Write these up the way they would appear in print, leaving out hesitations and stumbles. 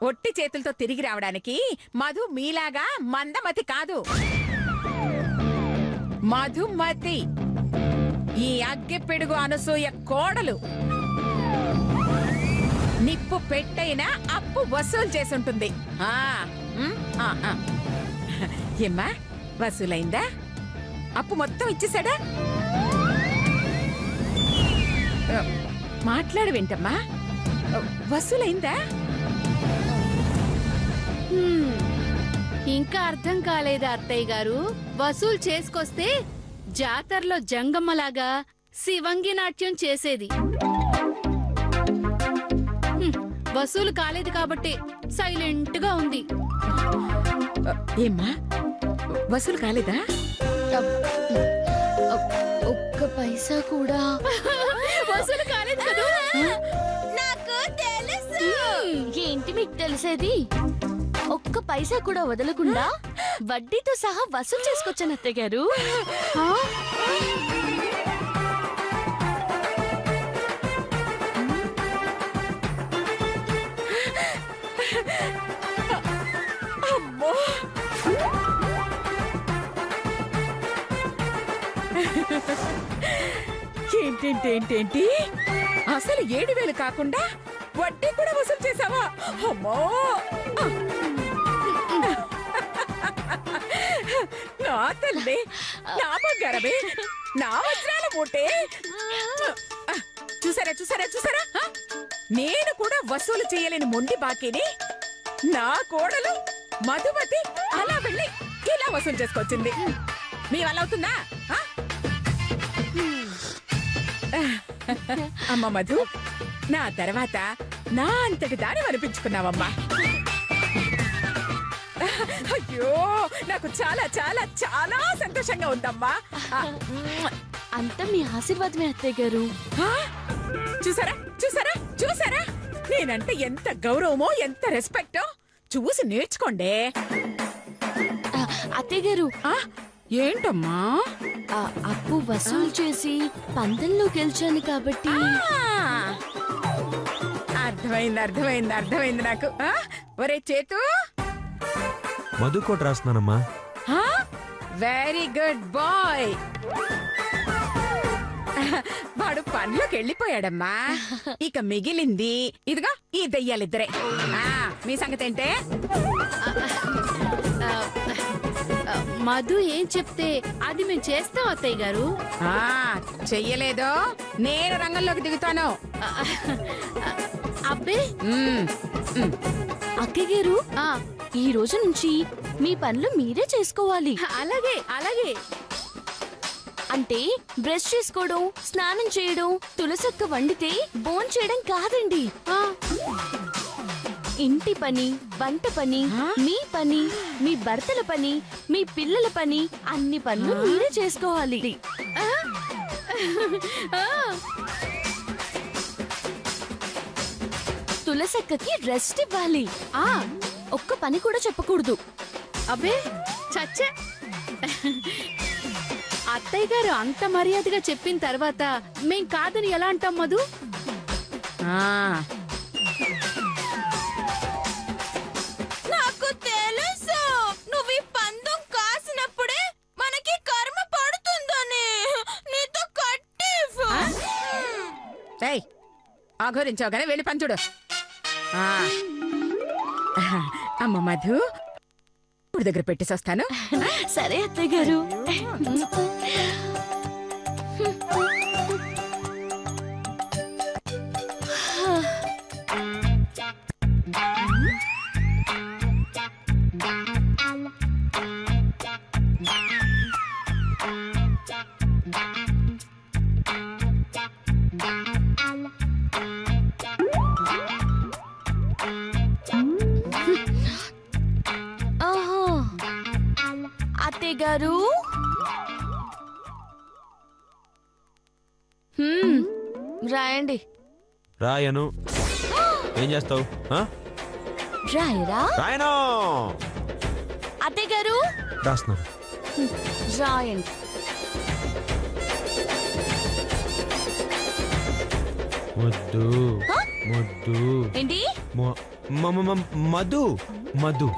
ఒట్టి చేతులతో తిరిగి రావడానికి మధు మీలాగా మందమతి కాదు, మధుమతి. ఈ అగ్గెపెడుగు అనసూయ కోడలు. నిప్పు పెట్టైనా అప్పు వసూలు చేసుంటుంది. ఏమ్మా, వసూలైందా? అప్పు మొత్తం ఇచ్చేసాడా? మాట్లాడు వింటమ్మా, వసూలైందా? ఇంకా అర్థం కాలేదా అత్తయ్య గారు? వసూలు చేసుకొస్తే జాతరలో జంగమ్మలాగా శివంగి నాట్యం చేసేది. వసూలు కాలేదు కాబట్టి సైలెంట్ గా ఉంది. ఏమ్మా, వసూలు కాలేదా? ఒక్క పైసా కూడా వసూలు కాలేదు కదా? నాకు తెలుసు. ఏంటి మీకు తెలిసేది? ఒక్క పైసా కూడా వదలకుండా వడ్డీతో సహా వసూలు చేసుకొచ్చాను అత్తయ్య గారు. అమ్మో, ఏంటేంటేంటేంటి, అసలు 7,000 కాకుండా వడ్డీ కూడా వసూలు చేసావా? అమ్మో, నా తల్లి, నా బంగారమే, నా వజ్రాల మూటే. చూసారా చూసారా చూసారా, నేను కూడా వసూలు చేయలేని మొండి బాకీని నా కోడలు మధుమతి అలా వెళ్ళి ఇలా వసూలు చేసుకొచ్చింది. మీ వల్ల అవుతుందా? అమ్మ మధు, నా తర్వాత నా అంతటి దాని అనిపించుకున్నావమ్మా. అయ్యో, నాకు చాలా చాలా చాలా సంతోషంగా ఉందమ్మా. అంతా మీ ఆశీర్వాదమే అత్తయ్య గారు. చూసారా చూసారా చూసారా, నేనంటే ఎంత గౌరవమో ఎంత రెస్పెక్టో చూసి నేర్చుకోండి. అత్తయ్య గారు, ఏంటమ్మా? అప్పు వసూలు చేసి పందెంలో గెలిచాను కాబట్టి. అర్థమైంది అర్థమైంది అర్థమైంది నాకు. ఒరే చేతు, మధుకోట రాస్తున్నానమ్మా. Very good boy. వాడు పనిలోకి వెళ్ళిపోయాడమ్మా. ఇక మిగిలింది ఇదిగో ఈ దెయ్యాలిద్దరే. మీ సంగతి ఏంటే? మధు ఏం చెప్తే అది మేము చేస్తాం అత్తయ్య గారు. చెయ్యలేదో నేను రంగంలోకి దిగుతాను. అబ్బే అక్కయ్య గారు, ఈ రోజు నుంచి మీ పనులు మీరే చేసుకోవాలి. అలాగే అలాగే. అంటే బ్రష్ చేసుకోవడం, స్నానం చేయడం, తులసక్క వండితే భోంచేయడం కాదండి. ఇంటి పని, వంట పని, మీ పని, మీ భర్తల పని, మీ పిల్లల పని, అన్ని పనులు మీరే చేసుకోవాలి. తులసక్కకి రెస్ట్ ఇవ్వాలి. ఒక్క పని కూడా చెప్పకూడదు. అబ్బే చచ్చా, అత్తయ్య గారు అంత మర్యాదగా చెప్పిన తర్వాత మేం కాదని ఎలా అంటాం మధు? నాకు తెలుసు, నువ్వు ఈ పందెం కాసినప్పుడే మనకి కర్మ పడుతుందని. నీతో కట్టిఫ్. ఆఘోరించావుగానే వెళ్ళి పంచుడు. అమ్మ మధు, ఇప్పుడు దగ్గర పెట్టేసి వస్తాను. సరే అత్తయ్య గారు. అత్తయ్య గారు, రాయండి. రాయను. ఏం చేస్తావు? రాయరా? రాయను. అత్తయ్య గారు, రాస్తున్నాను. రాయండి. మొద్దు మొద్దు ఏంటి మధు మధు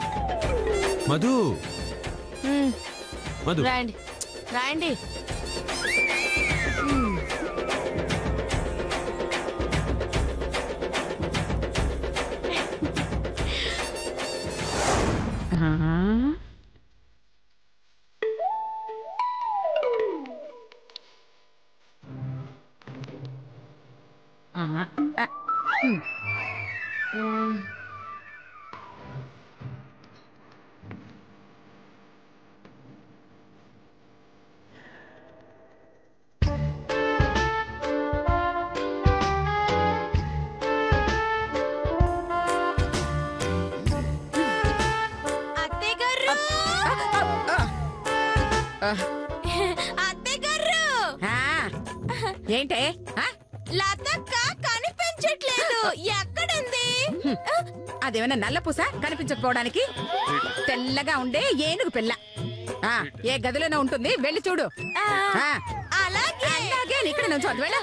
మధు మధు రాయండి రాయండి. ఏంటే లతక్క కనిపించట్లేదు, ఎక్కడుంది? అదేమైనా నల్లపూస కనిపించకపోవడానికి? తెల్లగా ఉండే ఏనుగు పిల్ల ఏ గదిలోనే ఉంటుంది, వెళ్ళి చూడు. అలాగే అలాగే ఇక్కడ నుంచి వెళ్ళ.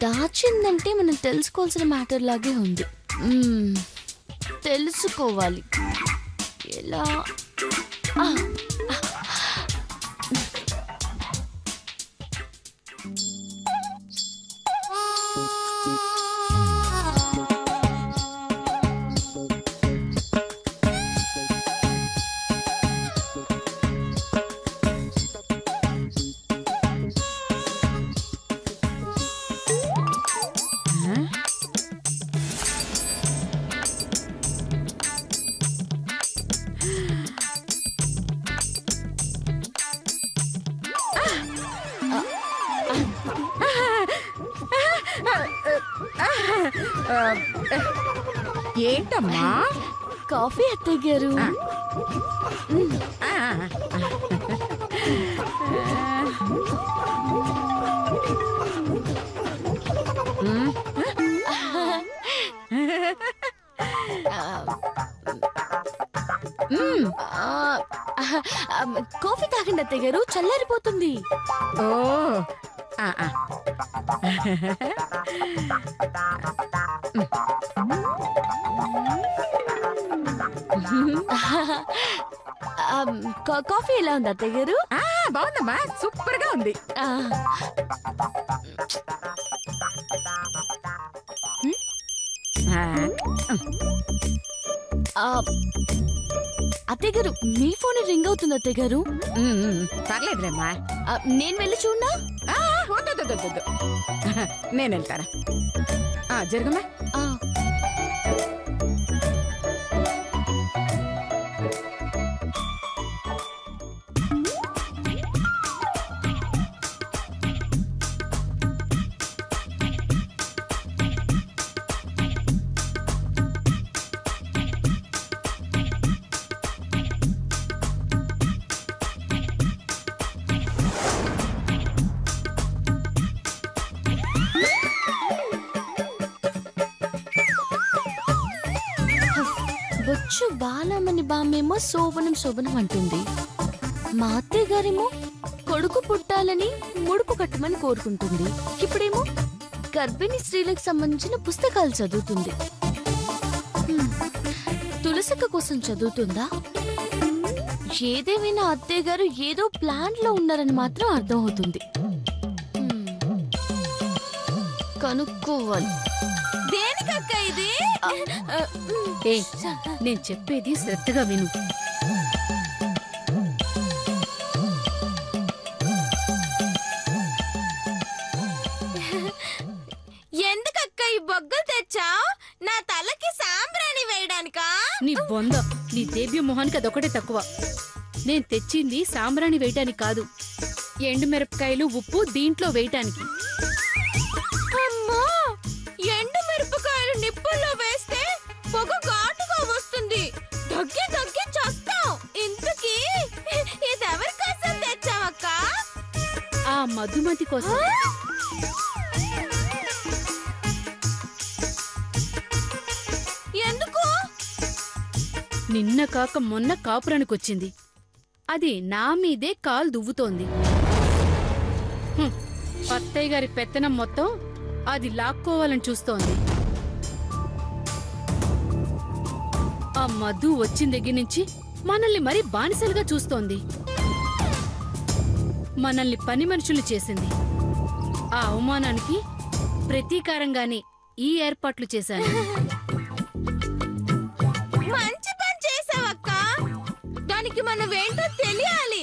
దాచిందంటే మనం తెలుసుకోవాల్సిన మ్యాటర్ లాగే ఉంది. తెలుసుకోవాలి ఎలా? ఏంటమ్మా? కాఫీ అత్తయ్య గారు. కాఫీ తాగండి అత్తయ్య గారు, చల్లారిపోతుంది. ఓ కాఫీ ఎలా ఉంది అత్తయ్య గారు? బాగుందమ్మా, సూపర్ గా ఉంది. అత్తయ్య గారు మీ ఫోన్ రింగ్ అవుతుంది అత్తయ్య గారు. పర్లేదులేమ్మా, నేను వెళ్ళి చూడనా? వద్దు, నేను వెళ్తారా. జరుగుమా. బొచ్చు బాలమని బామేమో శోభనం శోభనం అంటుంది. మా అత్తయ్య గారేమో కొడుకు పుట్టాలని ముడుపు కట్టమని కోరుకుంటుంది. ఇప్పుడేమో గర్భిణీ స్త్రీలకు సంబంధించిన పుస్తకాలు చదువుతుంది. తులసిక కోసం చదువుతుందా? ఏదేమైనా అత్తయ్య గారు ఏదో ప్లాన్ లో ఉన్నారని మాత్రం అర్థం అవుతుంది. కనుక్కోవాలి. దేనికక్క ఇది? నేను చెప్పేది శ్రద్ధగా విను. ఎందుకక్క ఈ బొగ్గలు తెచ్చావు? నా తలకి సాంబ్రాణి వేయడానికా? నీ బొంద, నీ దేవ్య మొహానికి అదొకటే తక్కువ. నేను తెచ్చింది సాంబ్రాణి వేయటానికి కాదు, ఎండు మిరపకాయలు ఉప్పు దీంట్లో వేయటానికి. అమ్మా, ఎండు మిరపకాయలు నిప్పుల్లో వేస్తే పొగ ఘాటుగా వస్తుంది. దగ్గి దగ్గి చస్తావు. ఇంతకీ ఇదెవరి కోసం తెచ్చావక్క? మధుమతి కోసం. ఎందుకు? నిన్న కాక మొన్న కాపురానికొచ్చింది. అది నా మీదే కాలు దువ్వుతోంది. అత్తయ్య గారి పెత్తనం మొత్తం అది లాక్కోవాలని చూస్తోంది. ఆ మధు వచ్చిన దగ్గర నుంచి మనల్ని మరీ బానిసలుగా చూస్తోంది. మనల్ని పని మనుషులు చేసింది. ఆ అవమానానికి ప్రతీకారంగానే ఈ ఏర్పాట్లు చేశాను. మంచి పని చేసావక్క. దానికి మనమేంటో తెలియాలి.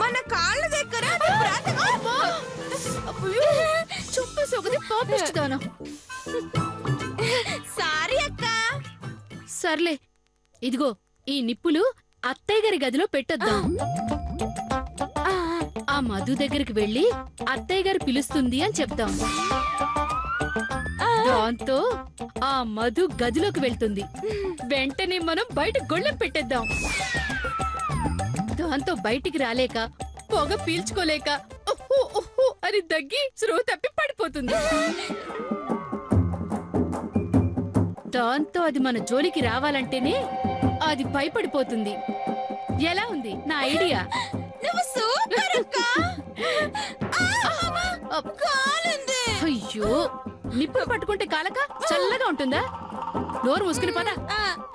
మన కాళ్ళ దగ్గర అది చూపేసి ఒకటి పాపిస్తాను. సారీ అక్క. సర్లే, ఇదిగో ఈ నిప్పులు అత్తయ్య గారి గదిలో పెట్టొద్దాం. ఆ మధు దగ్గరికి వెళ్ళి అత్తయ్య గారు పిలుస్తుంది అని చెప్తాం. దాంతో ఆ మధు గదిలోకి వెళ్తుంది. వెంటనే మనం బయట గొళ్ళెం పెట్టేద్దాం. దాంతో బయటికి రాలేక, పొగ పీల్చుకోలేక ఓహో ఓహో అని దగ్గి స్రో తప్పి పడిపోతుంది. దాంతో అది మన జోలికి రావాలంటేనే అది భయపడిపోతుంది. ఎలా ఉంది నా ఐడియా? నువ్వు సూపర్ అక్క. కాలుంది. అయ్యో, నిప్పులు పట్టుకుంటే కాలక చల్లగా ఉంటుందా? నోరు మూసుకుని పద.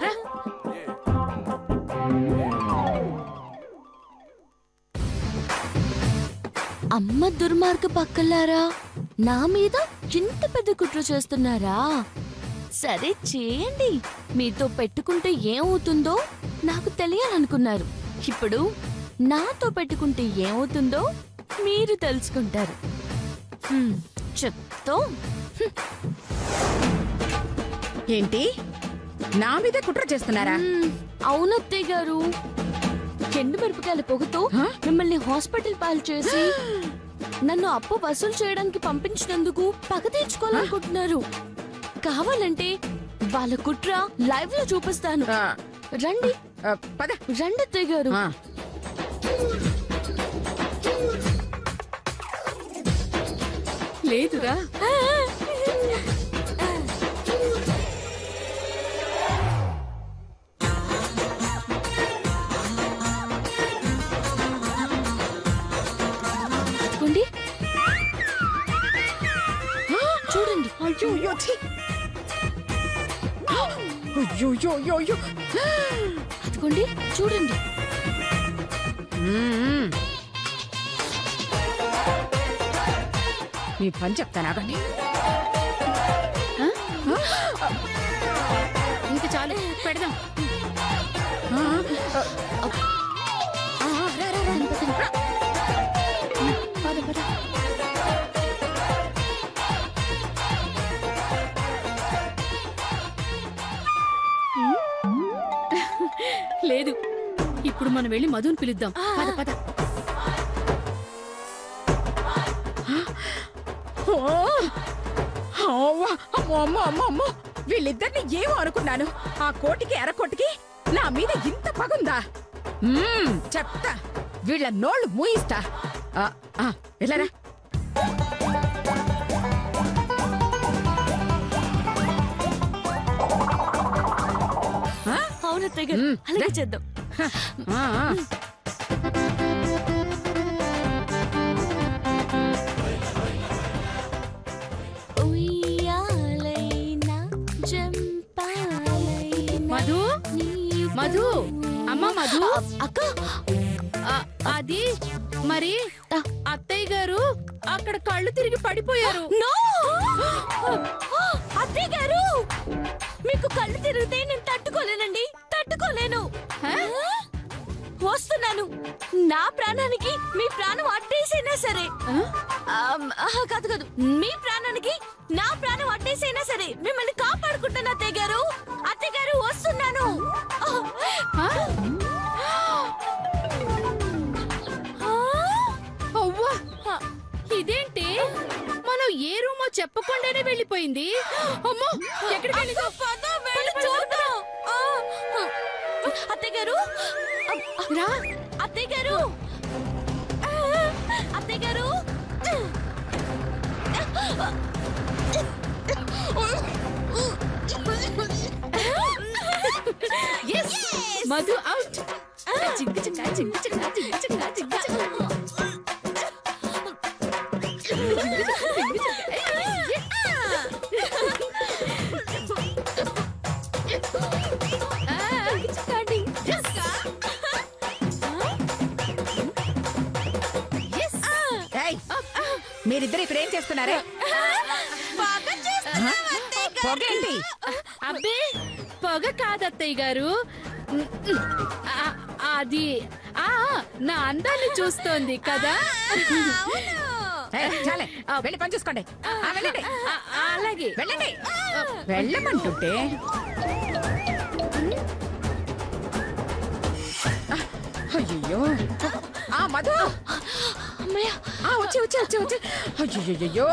రా. అమ్మ దుర్మార్గ పక్కలారా, నా మీద ఇంత పెద్ద కుట్ర చేస్తున్నారా? సరే చేయండి. మీతో పెట్టుకుంటే ఏమవుతుందో నాకు తెలియాలనుకున్నారు. ఇప్పుడు నాతో పెట్టుకుంటే ఏమవుతుందో మీరు తెలుసుకుంటారు. చెప్తా. ఏంటి, నా మీద కుట్ర చేస్తున్నారా? అవునత్తయ్య గారు, ఎండు మిరపకాయల పొగతో మిమ్మల్ని హాస్పిటల్ పాలు చేసి నన్ను అప్పు వసూలు చేయడానికి పంపించినందుకు పగ తీర్చుకోవాలనుకుంటున్నారు. కావాలంటే వాళ్ళ కుట్ర లైవ్ లో చూపిస్తాను. రండి పద. రండి అత్తయ్య గారు. లేదురా. చూడండి. అదిగోండి చూడండి. నీ పని చెప్తానా కానీ ఇంక చాలు, పెడదాం. లేదు, ఇప్పుడు మనం వెళ్ళి మధుని పిలుద్దాం. పద పద. అమ్మో, వీళ్ళిద్దరిని ఏమో అనుకున్నాను. ఆ కోటికి ఎరకోటికి నా మీద ఇంత పగుందా? చెప్తా, వీళ్ళ నోళ్ళు మూయిస్తా. వెళ్ళరా. అవునత్తయ్య గారు, అలాగే చేద్దాం. మధు, మధు, అమ్మ మధు. అక్క, అది మరి అత్తయ్య గారు అక్కడ కళ్ళు తిరిగి పడిపోయారు. అత్తయ్య గారు, మీకు కళ్ళు తిరిగితే నేను తట్టుకోలేనండి, తట్టుకోలేను. వస్తున్నాను. నా ప్రాణానికి మీ ప్రాణం అడ్డేసైనా సరే, కాదు కాదు, మీ ప్రాణానికి నా ప్రాణం అడ్డేసైనా సరే మిమ్మల్ని కాపాడుకుంటాను అత్తయ్య గారు. అత్తయ్య గారు వస్తున్నాను. అవ్వా, ఇదేంటి, మనం ఏ రూమో చెప్పకుండానే వెళ్ళిపోయింది. అమ్మో, ఎక్కడికి వెళ్ళిందో? అత్తయ్య గారు, రా. అత్తయ్య గారు, అత్తయ్య అత్తయ్య గారు మధు అవుట్. జింక చిక్క జింక చిక్క జింక చిక్క జింక మీరిద్దరు ఇక్కడ ఏం చేస్తున్నారే? పొగేంటి? అబ్బే పొగ కాదత్తయ్య గారు, అది నా అందాన్ని చూస్తోంది కదా. చాలే, వెళ్ళి పని చూసుకోండి. వెళ్ళండి. అలాగే వెళ్ళండి. వెళ్ళమంటుంటే అయ్యో మధు వచ్చి వచ్చి వచ్చి వచ్చి అయ్యో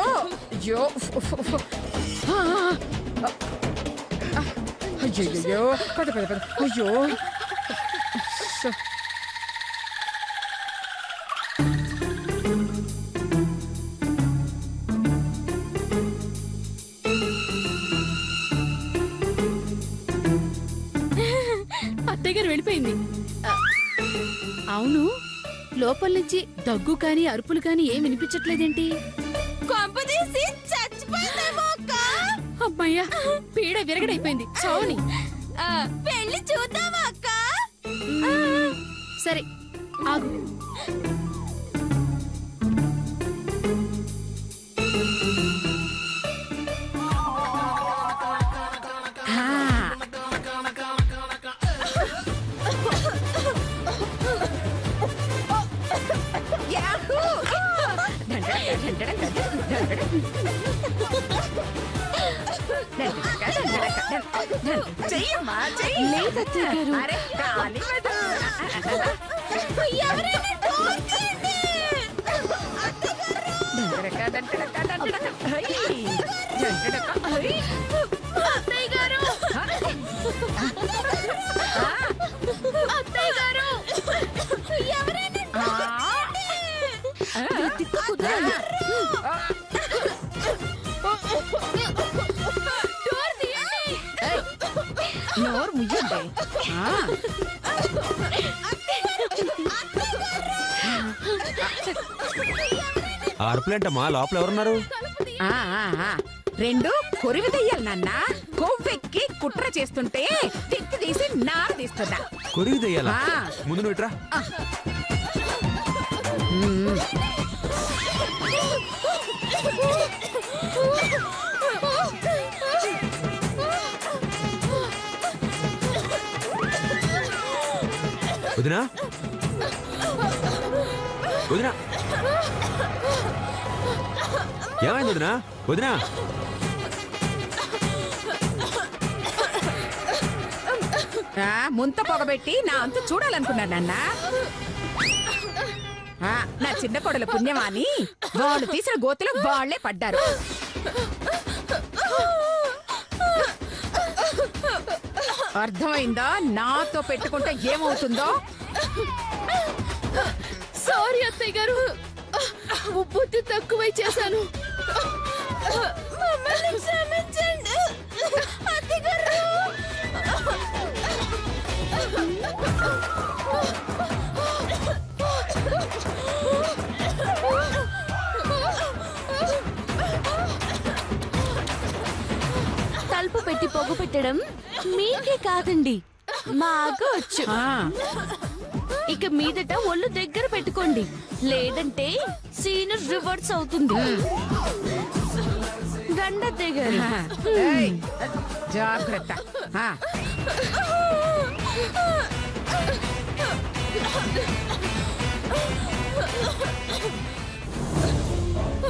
అయ్యో అయ్యో పద పద పద అయ్యో అత్తయ్య గారు వెళ్ళిపోయింది. అవును, లోపల నుంచి దగ్గు కాని అరుపులు కాని ఏం వినిపించట్లేదేంటి? కొంపదీసి చచ్చిపోయిందేమో అక్క. అమ్మయ్యా, పీడ విరగడైపోయింది. చావుని వెళ్ళి చూద్దామా అక్క? సరే ఆగు. చెయ్యమ్మా చెయ్యి. అరే కాలి వద్దు. ఎవరైనా డోర్ తీయండి. అత్తయ్య గారు, అత్తయ్య గారు, ఎవరైనా డోర్ తీయండి. నోరు ముయ్యండి. అరుపులేంటమ్మా? లోపల ఎవరున్నారు? రెండు కొరివి దెయ్యాలి నాన్న. కొవ్వెక్కి కుట్ర చేస్తుంటే తిత్తి తీసి నార తీస్తున్నా. కొరివి దెయ్యాలా? ముందు నువ్వు ఇట్రా. వదినా వదినా, ఏమైంది వదినా? వదినా ముంత పొగబెట్టి నా అంత చూడాలనుకున్నాను నాన్న. నా చిన్న కొడల పుణ్యమాని వాళ్ళు తీసిన గోతులో వాళ్లే పడ్డారు. అర్థమైందా నాతో పెట్టుకుంటే ఏమవుతుందో? సారీ అత్తయ్య గారు, బుద్ధి తక్కువై చేశాను. మమ్మల్ని క్షమించండి అత్తయ్య గారు. తలుపు పెట్టి పొగ పెట్టడం మీకే కాదండి, మాకు వచ్చు. ఇక మీదట ఒళ్ళు దగ్గర పెట్టుకోండి, లేదంటే సీన్ రివర్స్ అవుతుంది. రండత్తయ్య గారు. జాగ్రత్త.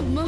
అమ్మా,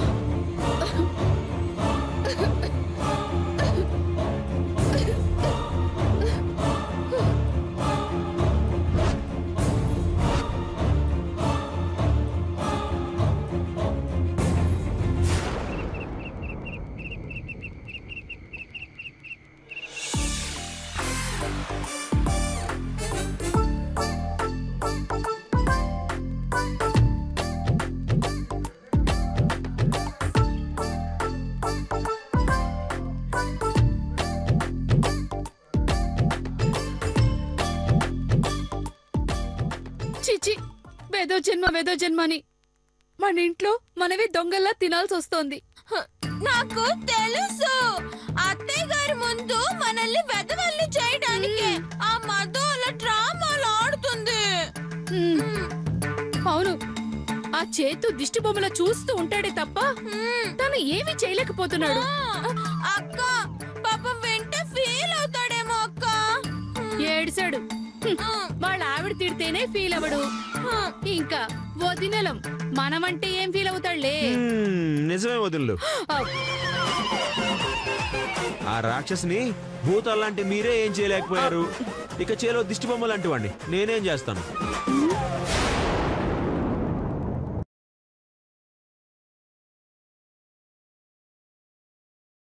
వేదో జన్మ అని మన ఇంట్లో మనమే దొంగల్లా తినాల్సి వస్తోంది. నాకు తెలుసు అత్తయ్య గారి ముందు మనల్ని వెదవల్ని చేయడానికి ఆ మధు అలా డ్రామాలు ఆడుతుంది. అవును, ఆ చేతు దిష్టి బొమ్మల చూస్తూ ఉంటాడే తప్ప తను ఏమీ చేయలేకపోతున్నాడు. అక్క పాపం వింటే ఫీల్ అవుతాడేమో అక్క. ఏడిశాడు. వాళ్ళ ఆవిడ తిడితేనే ఫీల్ అవడు. ఇంకా వదినలం మనమంటే ఏం ఫీల్ అవుతాడులే. నిజమే వదినలు. ఆ రాక్షసిని భూతాల్లాంటి మీరే ఏం చేయలేకపోయారు. ఇక చేలో దిష్టి బొమ్మ లాంటి వాడిని నేనేం చేస్తాను?